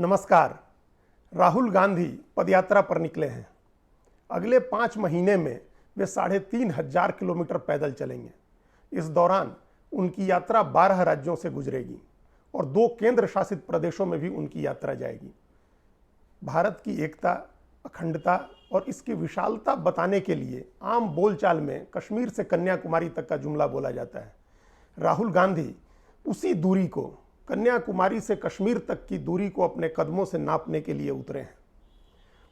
नमस्कार। राहुल गांधी पदयात्रा पर निकले हैं। अगले 5 महीने में वे 3,500 किलोमीटर पैदल चलेंगे। इस दौरान उनकी यात्रा 12 राज्यों से गुजरेगी और 2 केंद्र शासित प्रदेशों में भी उनकी यात्रा जाएगी। भारत की एकता, अखंडता और इसकी विशालता बताने के लिए आम बोलचाल में कश्मीर से कन्याकुमारी तक का जुमला बोला जाता है। राहुल गांधी उसी दूरी को, कन्याकुमारी से कश्मीर तक की दूरी को अपने कदमों से नापने के लिए उतरे हैं।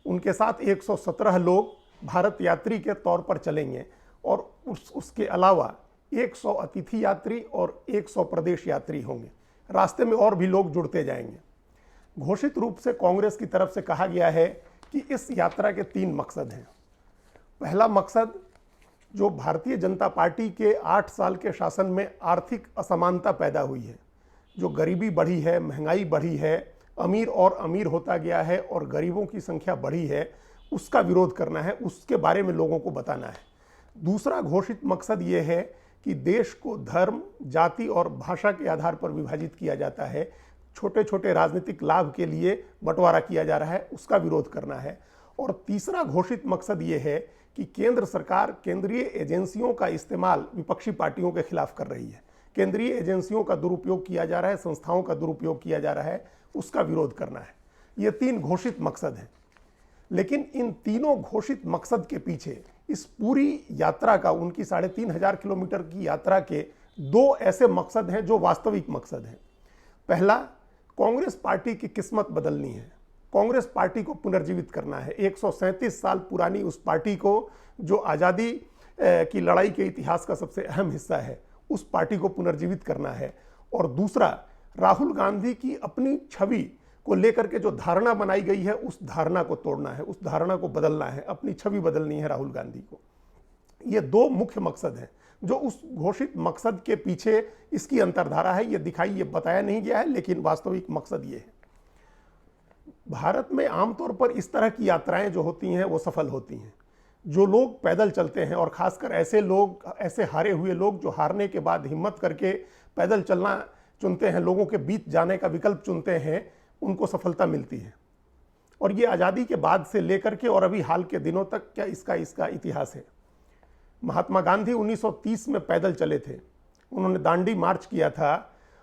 उनके साथ 117 लोग भारत यात्री के तौर पर चलेंगे और उसके अलावा 100 अतिथि यात्री और 100 प्रदेश यात्री होंगे। रास्ते में और भी लोग जुड़ते जाएंगे। घोषित रूप से कांग्रेस की तरफ से कहा गया है कि इस यात्रा के 3 मकसद हैं। पहला मकसद, जो भारतीय जनता पार्टी के 8 साल के शासन में आर्थिक असमानता पैदा हुई है, जो गरीबी बढ़ी है, महंगाई बढ़ी है, अमीर और अमीर होता गया है और गरीबों की संख्या बढ़ी है, उसका विरोध करना है, उसके बारे में लोगों को बताना है। दूसरा घोषित मकसद ये है कि देश को धर्म, जाति और भाषा के आधार पर विभाजित किया जाता है, छोटे छोटे राजनीतिक लाभ के लिए बंटवारा किया जा रहा है, उसका विरोध करना है। और तीसरा घोषित मकसद ये है कि केंद्र सरकार केंद्रीय एजेंसियों का इस्तेमाल विपक्षी पार्टियों के खिलाफ कर रही है। केंद्रीय एजेंसियों का दुरुपयोग किया जा रहा है, संस्थाओं का दुरुपयोग किया जा रहा है, उसका विरोध करना है। ये 3 घोषित मकसद हैं। लेकिन इन तीनों घोषित मकसद के पीछे इस पूरी यात्रा का, उनकी 3,500 किलोमीटर की यात्रा के 2 ऐसे मकसद हैं जो वास्तविक मकसद हैं। पहला, कांग्रेस पार्टी की किस्मत बदलनी है। कांग्रेस पार्टी को पुनर्जीवित करना है। 137 साल पुरानी उस पार्टी को, जो आज़ादी की लड़ाई के इतिहास का सबसे अहम हिस्सा है, उस पार्टी को पुनर्जीवित करना है। और दूसरा, राहुल गांधी की अपनी छवि को लेकर के जो धारणा बनाई गई है, उस धारणा को तोड़ना है, उस धारणा को बदलना है, अपनी छवि बदलनी है राहुल गांधी को। ये 2 मुख्य मकसद हैं जो उस घोषित मकसद के पीछे इसकी अंतर्धारा है। ये बताया नहीं गया है, लेकिन वास्तविक मकसद ये है। भारत में आमतौर पर इस तरह की यात्राएं जो होती हैं वो सफल होती हैं। जो लोग पैदल चलते हैं, और खासकर ऐसे लोग, ऐसे हारे हुए लोग जो हारने के बाद हिम्मत करके पैदल चलना चुनते हैं, लोगों के बीच जाने का विकल्प चुनते हैं, उनको सफलता मिलती है। और ये आज़ादी के बाद से लेकर के और अभी हाल के दिनों तक क्या इसका इतिहास है। महात्मा गांधी 1930 में पैदल चले थे। उन्होंने दांडी मार्च किया था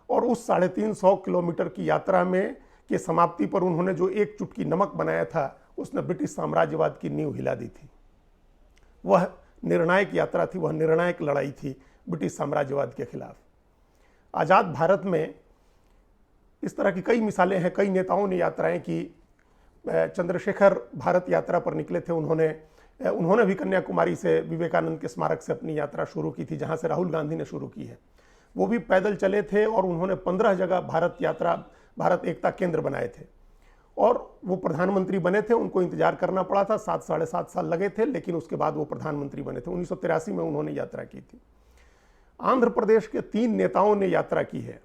और उस 350 किलोमीटर की यात्रा में के समाप्ति पर उन्होंने जो एक चुटकी नमक बनाया था, उसने ब्रिटिश साम्राज्यवाद की नींव हिला दी थी। वह निर्णायक यात्रा थी, वह निर्णायक लड़ाई थी ब्रिटिश साम्राज्यवाद के खिलाफ। आज़ाद भारत में इस तरह की कई मिसालें हैं। कई नेताओं ने यात्राएं की। चंद्रशेखर भारत यात्रा पर निकले थे। उन्होंने भी कन्याकुमारी से विवेकानंद के स्मारक से अपनी यात्रा शुरू की थी, जहां से राहुल गांधी ने शुरू की है। वो भी पैदल चले थे और उन्होंने 15 जगह भारत एकता केंद्र बनाए थे और वो प्रधानमंत्री बने थे। उनको इंतजार करना पड़ा था, 7-7.5 साल लगे थे, लेकिन उसके बाद वो प्रधानमंत्री बने थे। 1983 में उन्होंने यात्रा की थी। आंध्र प्रदेश के 3 नेताओं ने यात्रा की है।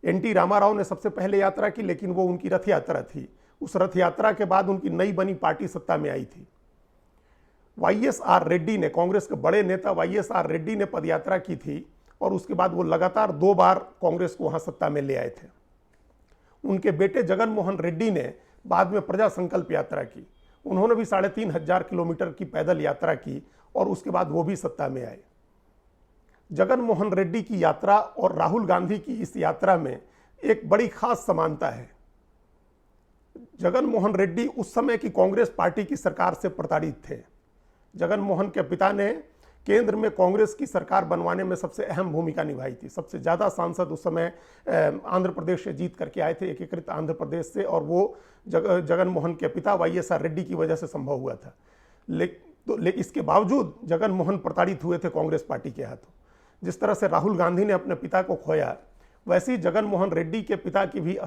एनटी रामाराव ने सबसे पहले यात्रा की, लेकिन वो उनकी रथ यात्रा थी। उस रथ यात्रा के बाद उनकी नई बनी पार्टी सत्ता में आई थी। वाईएसआर रेड्डी ने, कांग्रेस के बड़े नेता वाईएसआर रेड्डी ने पदयात्रा की थी और उसके बाद वो लगातार 2 बार कांग्रेस को वहां सत्ता में ले आए थे। उनके बेटे जगन मोहन रेड्डी ने बाद में प्रजा संकल्प यात्रा की। उन्होंने भी 3,500 किलोमीटर की पैदल यात्रा की और उसके बाद वो भी सत्ता में आए। जगन मोहन रेड्डी की यात्रा और राहुल गांधी की इस यात्रा में एक बड़ी खास समानता है। जगन मोहन रेड्डी उस समय की कांग्रेस पार्टी की सरकार से प्रताड़ित थे। जगन मोहन के पिता ने केंद्र में कांग्रेस की सरकार बनवाने में सबसे अहम भूमिका निभाई थी। सबसे ज़्यादा सांसद उस समय आंध्र प्रदेश से जीत करके आए थे, एकीकृत आंध्र प्रदेश से, और वो जगन मोहन के पिता वाईएसआर रेड्डी की वजह से संभव हुआ था। लेकिन इसके बावजूद जगन मोहन प्रताड़ित हुए थे कांग्रेस पार्टी के हाथों। जिस तरह से राहुल गांधी ने अपने पिता को खोया, वैसे ही जगन मोहन रेड्डी के पिता की भी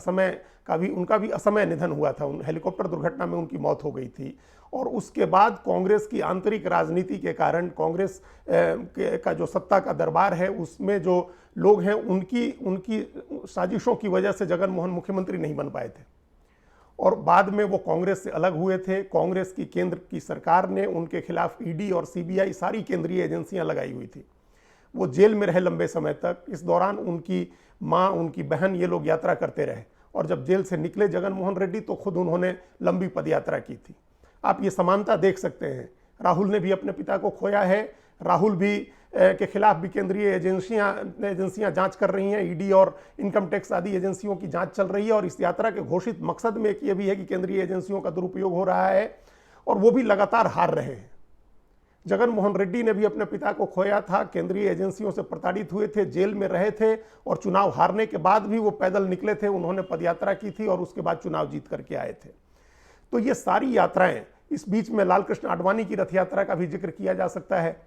उनका भी असमय निधन हुआ था। हेलीकॉप्टर दुर्घटना में उनकी मौत हो गई थी। और उसके बाद कांग्रेस की आंतरिक राजनीति के कारण, कांग्रेस का जो सत्ता का दरबार है, उसमें जो लोग हैं, उनकी साजिशों की वजह से जगन मोहन मुख्यमंत्री नहीं बन पाए थे और बाद में वो कांग्रेस से अलग हुए थे। कांग्रेस की केंद्र की सरकार ने उनके खिलाफ ईडी और सीबीआई, सारी केंद्रीय एजेंसियां लगाई हुई थी। वो जेल में रहे लंबे समय तक। इस दौरान उनकी माँ, उनकी बहन, ये लोग यात्रा करते रहे और जब जेल से निकले जगन मोहन रेड्डी तो खुद उन्होंने लंबी पदयात्रा की थी। आप ये समानता देख सकते हैं। राहुल ने भी अपने पिता को खोया है, राहुल भी के खिलाफ भी केंद्रीय एजेंसियां जांच कर रही हैं, ईडी और इनकम टैक्स आदि एजेंसियों की जांच चल रही है। और इस यात्रा के घोषित मकसद में एक ये भी है कि केंद्रीय एजेंसियों का दुरुपयोग हो रहा है और वो भी लगातार हार रहे हैं। जगन मोहन रेड्डी ने भी अपने पिता को खोया था, केंद्रीय एजेंसियों से प्रताड़ित हुए थे, जेल में रहे थे और चुनाव हारने के बाद भी वो पैदल निकले थे, उन्होंने पदयात्रा की थी और उसके बाद चुनाव जीत करके आए थे। तो ये सारी यात्राएं, इस बीच में लालकृष्ण आडवाणी की रथ यात्रा का भी जिक्र किया जा सकता है।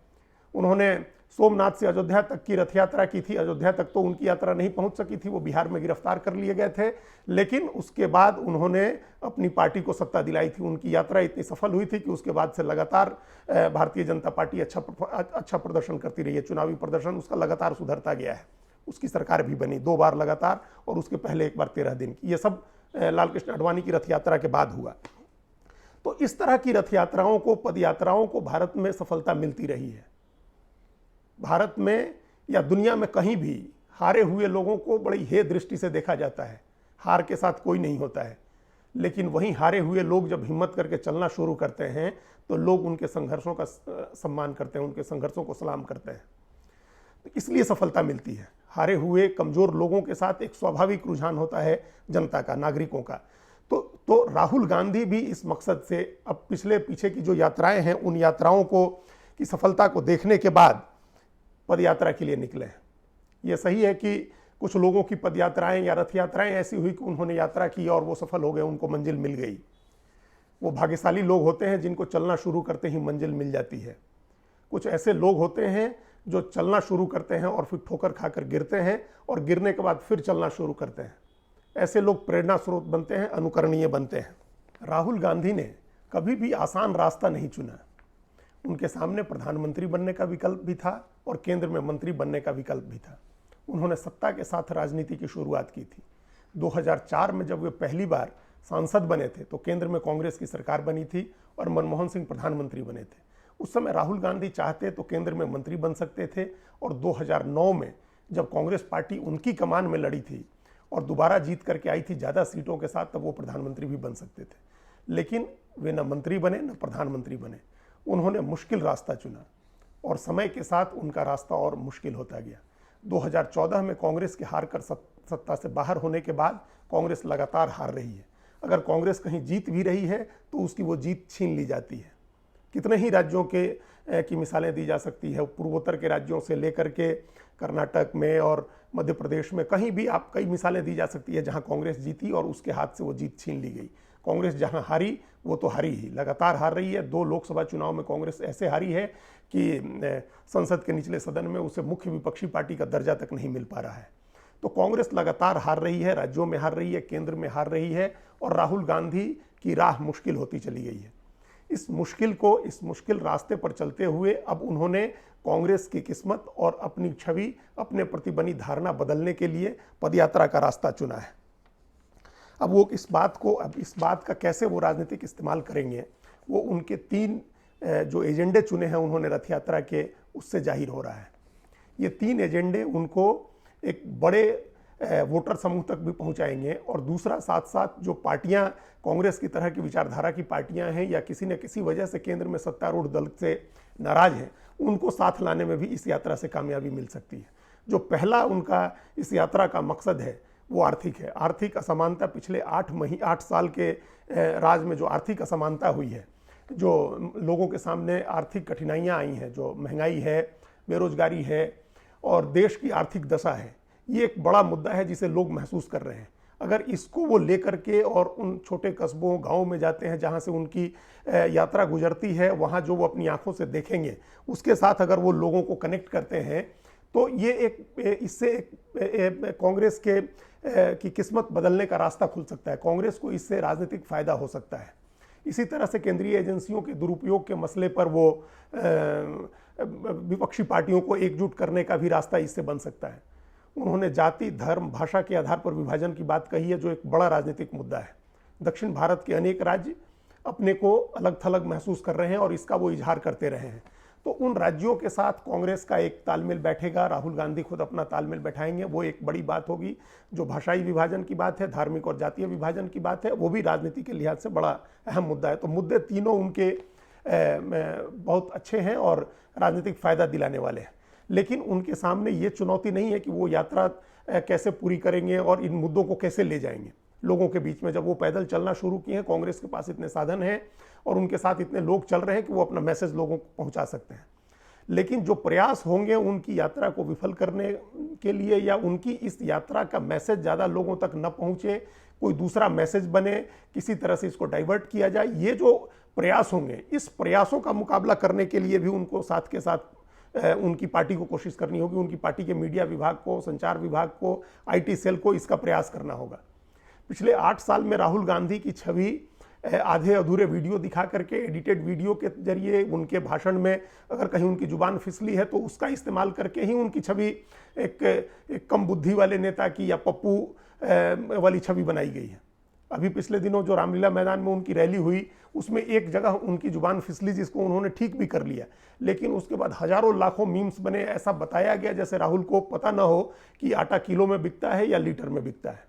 उन्होंने सोमनाथ से अयोध्या तक की रथ यात्रा की थी। अयोध्या तक तो उनकी यात्रा नहीं पहुंच सकी थी, वो बिहार में गिरफ्तार कर लिए गए थे, लेकिन उसके बाद उन्होंने अपनी पार्टी को सत्ता दिलाई थी। उनकी यात्रा इतनी सफल हुई थी कि उसके बाद से लगातार भारतीय जनता पार्टी अच्छा प्रदर्शन करती रही है। चुनावी प्रदर्शन उसका लगातार सुधरता गया है। उसकी सरकार भी बनी 2 बार लगातार, और उसके पहले एक बार 13 दिन की। ये सब लालकृष्ण आडवाणी की रथ यात्रा के बाद हुआ। तो इस तरह की रथ यात्राओं को, पद यात्राओं को भारत में सफलता मिलती रही है। भारत में या दुनिया में कहीं भी हारे हुए लोगों को बड़ी हे दृष्टि से देखा जाता है। हार के साथ कोई नहीं होता है, लेकिन वहीं हारे हुए लोग जब हिम्मत करके चलना शुरू करते हैं तो लोग उनके संघर्षों का सम्मान करते हैं, उनके संघर्षों को सलाम करते हैं। तो इसलिए सफलता मिलती है। हारे हुए कमजोर लोगों के साथ एक स्वाभाविक रुझान होता है जनता का, नागरिकों का। तो राहुल गांधी भी इस मकसद से अब पीछे की जो यात्राएं हैं, उन यात्राओं को की सफलता को देखने के बाद पदयात्रा के लिए निकले हैं। ये सही है कि कुछ लोगों की पदयात्राएं या रथ यात्राएं ऐसी हुई कि उन्होंने यात्रा की और वो सफल हो गए, उनको मंजिल मिल गई। वो भाग्यशाली लोग होते हैं जिनको चलना शुरू करते ही मंजिल मिल जाती है। कुछ ऐसे लोग होते हैं जो चलना शुरू करते हैं और फिर ठोकर खाकर गिरते हैं और गिरने के बाद फिर चलना शुरू करते हैं। ऐसे लोग प्रेरणा स्रोत बनते हैं, अनुकरणीय बनते हैं। राहुल गांधी ने कभी भी आसान रास्ता नहीं चुना। उनके सामने प्रधानमंत्री बनने का विकल्प भी था और केंद्र में मंत्री बनने का विकल्प भी था। उन्होंने सत्ता के साथ राजनीति की शुरुआत की थी। 2004 में जब वे पहली बार सांसद बने थे तो केंद्र में कांग्रेस की सरकार बनी थी और मनमोहन सिंह प्रधानमंत्री बने थे। उस समय राहुल गांधी चाहते तो केंद्र में मंत्री बन सकते थे और 2009 में जब कांग्रेस पार्टी उनकी कमान में लड़ी थी और दोबारा जीत करके आई थी ज़्यादा सीटों के साथ, तब वो प्रधानमंत्री भी बन सकते थे। लेकिन वे न मंत्री बने न प्रधानमंत्री बने। उन्होंने मुश्किल रास्ता चुना और समय के साथ उनका रास्ता और मुश्किल होता गया। 2014 में कांग्रेस के हार कर सत्ता से बाहर होने के बाद कांग्रेस लगातार हार रही है। अगर कांग्रेस कहीं जीत भी रही है तो उसकी वो जीत छीन ली जाती है। कितने ही राज्यों की मिसालें दी जा सकती है। पूर्वोत्तर के राज्यों से लेकर के कर्नाटक में और मध्य प्रदेश में कहीं भी आप कई मिसालें दी जा सकती है जहां कांग्रेस जीती और उसके हाथ से वो जीत छीन ली गई। कांग्रेस जहां हारी वो तो हारी ही, लगातार हार रही है। 2 लोकसभा चुनाव में कांग्रेस ऐसे हारी है कि संसद के निचले सदन में उसे मुख्य विपक्षी पार्टी का दर्जा तक नहीं मिल पा रहा है। तो कांग्रेस लगातार हार रही है, राज्यों में हार रही है, केंद्र में हार रही है और राहुल गांधी की राह मुश्किल होती चली गई है। इस मुश्किल रास्ते पर चलते हुए अब उन्होंने कांग्रेस की किस्मत और अपनी छवि, अपने प्रति बनी धारणा बदलने के लिए पदयात्रा का रास्ता चुना है। अब वो इस बात का कैसे वो राजनीतिक इस्तेमाल करेंगे, वो उनके 3 जो एजेंडे चुने हैं उन्होंने रथ यात्रा के, उससे जाहिर हो रहा है। ये 3 एजेंडे उनको एक बड़े वोटर समूह तक भी पहुंचाएंगे और दूसरा साथ साथ जो पार्टियां कांग्रेस की तरह की विचारधारा की पार्टियां हैं या किसी न किसी वजह से केंद्र में सत्तारूढ़ दल से नाराज हैं, उनको साथ लाने में भी इस यात्रा से कामयाबी मिल सकती है। जो पहला उनका इस यात्रा का मकसद है वो आर्थिक है। आर्थिक असमानता पिछले 8 साल के राज में जो आर्थिक असमानता हुई है, जो लोगों के सामने आर्थिक कठिनाइयां आई हैं, जो महंगाई है, बेरोजगारी है और देश की आर्थिक दशा है, ये एक बड़ा मुद्दा है जिसे लोग महसूस कर रहे हैं। अगर इसको वो लेकर के और उन छोटे कस्बों गाँव में जाते हैं जहाँ से उनकी यात्रा गुजरती है, वहाँ जो वो अपनी आंखों से देखेंगे, उसके साथ अगर वो लोगों को कनेक्ट करते हैं तो ये इससे कांग्रेस की किस्मत बदलने का रास्ता खुल सकता है। कांग्रेस को इससे राजनीतिक फायदा हो सकता है। इसी तरह से केंद्रीय एजेंसियों के दुरुपयोग के मसले पर वो विपक्षी पार्टियों को एकजुट करने का भी रास्ता इससे बन सकता है। उन्होंने जाति, धर्म, भाषा के आधार पर विभाजन की बात कही है, जो एक बड़ा राजनीतिक मुद्दा है। दक्षिण भारत के अनेक राज्य अपने को अलग थलग महसूस कर रहे हैं और इसका वो इजहार करते रहे हैं। तो उन राज्यों के साथ कांग्रेस का एक तालमेल बैठेगा, राहुल गांधी खुद अपना तालमेल बैठाएंगे, वो एक बड़ी बात होगी। जो भाषाई विभाजन की बात है, धार्मिक और जातीय विभाजन की बात है, वो भी राजनीति के लिहाज से बड़ा अहम मुद्दा है। तो मुद्दे तीनों उनके बहुत अच्छे हैं और राजनीतिक फायदा दिलाने वाले हैं। लेकिन उनके सामने ये चुनौती नहीं है कि वो यात्रा कैसे पूरी करेंगे और इन मुद्दों को कैसे ले जाएंगे लोगों के बीच में। जब वो पैदल चलना शुरू किए हैं, कांग्रेस के पास इतने साधन हैं और उनके साथ इतने लोग चल रहे हैं कि वो अपना मैसेज लोगों को पहुंचा सकते हैं। लेकिन जो प्रयास होंगे उनकी यात्रा को विफल करने के लिए, या उनकी इस यात्रा का मैसेज ज़्यादा लोगों तक न पहुंचे, कोई दूसरा मैसेज बने, किसी तरह से इसको डाइवर्ट किया जाए, ये जो प्रयास होंगे, इस प्रयासों का मुकाबला करने के लिए भी उनको साथ के साथ उनकी पार्टी को कोशिश करनी होगी। उनकी पार्टी के मीडिया विभाग को, संचार विभाग को, IT सेल को इसका प्रयास करना होगा। पिछले 8 साल में राहुल गांधी की छवि आधे अधूरे वीडियो दिखा करके, एडिटेड वीडियो के जरिए, उनके भाषण में अगर कहीं उनकी जुबान फिसली है तो उसका इस्तेमाल करके ही उनकी छवि एक कम बुद्धि वाले नेता की या पप्पू वाली छवि बनाई गई है। अभी पिछले दिनों जो रामलीला मैदान में उनकी रैली हुई, उसमें एक जगह उनकी जुबान फिसली, जिसको उन्होंने ठीक भी कर लिया, लेकिन उसके बाद हजारों लाखों मीम्स बने। ऐसा बताया गया जैसे राहुल को पता ना हो कि आटा किलो में बिकता है या लीटर में बिकता है।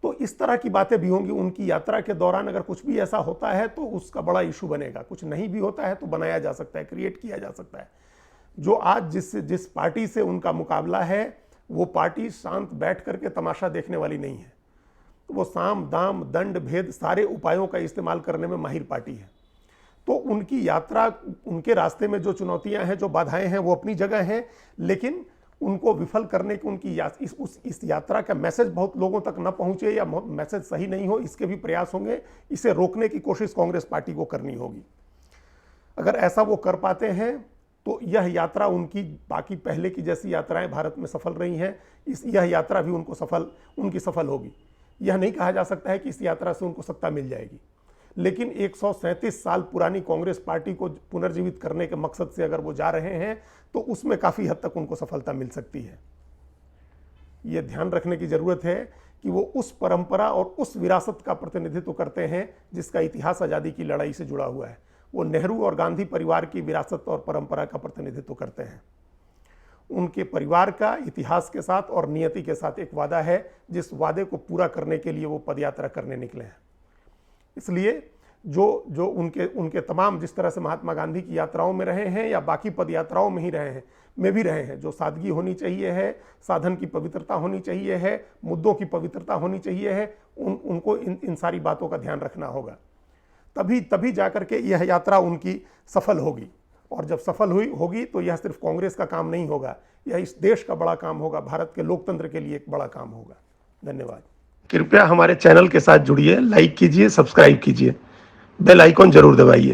तो इस तरह की बातें भी होंगी उनकी यात्रा के दौरान। अगर कुछ भी ऐसा होता है तो उसका बड़ा इशू बनेगा, कुछ नहीं भी होता है तो बनाया जा सकता है, क्रिएट किया जा सकता है। जो आज जिस पार्टी से उनका मुकाबला है, वो पार्टी शांत बैठ करके तमाशा देखने वाली नहीं है। तो वो साम दाम दंड भेद सारे उपायों का इस्तेमाल करने में माहिर पार्टी है। तो उनकी यात्रा, उनके रास्ते में जो चुनौतियां हैं, जो बाधाएं हैं, वो अपनी जगह हैं, लेकिन उनको विफल करने की उनकी इस यात्रा का मैसेज बहुत लोगों तक न पहुंचे या मैसेज सही नहीं हो, इसके भी प्रयास होंगे। इसे रोकने की कोशिश कांग्रेस पार्टी को करनी होगी। अगर ऐसा वो कर पाते हैं तो यह यात्रा उनकी बाकी पहले की जैसी यात्राएं भारत में सफल रही हैं, यह यात्रा भी उनकी सफल होगी। यह नहीं कहा जा सकता है कि इस यात्रा से उनको सत्ता मिल जाएगी, लेकिन 137 साल पुरानी कांग्रेस पार्टी को पुनर्जीवित करने के मकसद से अगर वो जा रहे हैं तो उसमें काफ़ी हद तक उनको सफलता मिल सकती है। ये ध्यान रखने की ज़रूरत है कि वो उस परंपरा और उस विरासत का प्रतिनिधित्व करते हैं जिसका इतिहास आज़ादी की लड़ाई से जुड़ा हुआ है। वो नेहरू और गांधी परिवार की विरासत और परंपरा का प्रतिनिधित्व करते हैं। उनके परिवार का इतिहास के साथ और नियति के साथ एक वादा है, जिस वादे को पूरा करने के लिए वो पदयात्रा करने निकले हैं। इसलिए जो उनके तमाम, जिस तरह से महात्मा गांधी की यात्राओं में रहे हैं या बाकी पद यात्राओं में भी रहे हैं, जो सादगी होनी चाहिए है, साधन की पवित्रता होनी चाहिए है, मुद्दों की पवित्रता होनी चाहिए है, उनको इन सारी बातों का ध्यान रखना होगा। तभी जाकर के यह यात्रा उनकी सफल होगी। और जब सफल होगी तो यह सिर्फ कांग्रेस का काम नहीं होगा, यह इस देश का बड़ा काम होगा, भारत के लोकतंत्र के लिए एक बड़ा काम होगा। धन्यवाद। कृपया हमारे चैनल के साथ जुड़िए, लाइक कीजिए, सब्सक्राइब कीजिए, बेल आइकॉन जरूर दबाइए।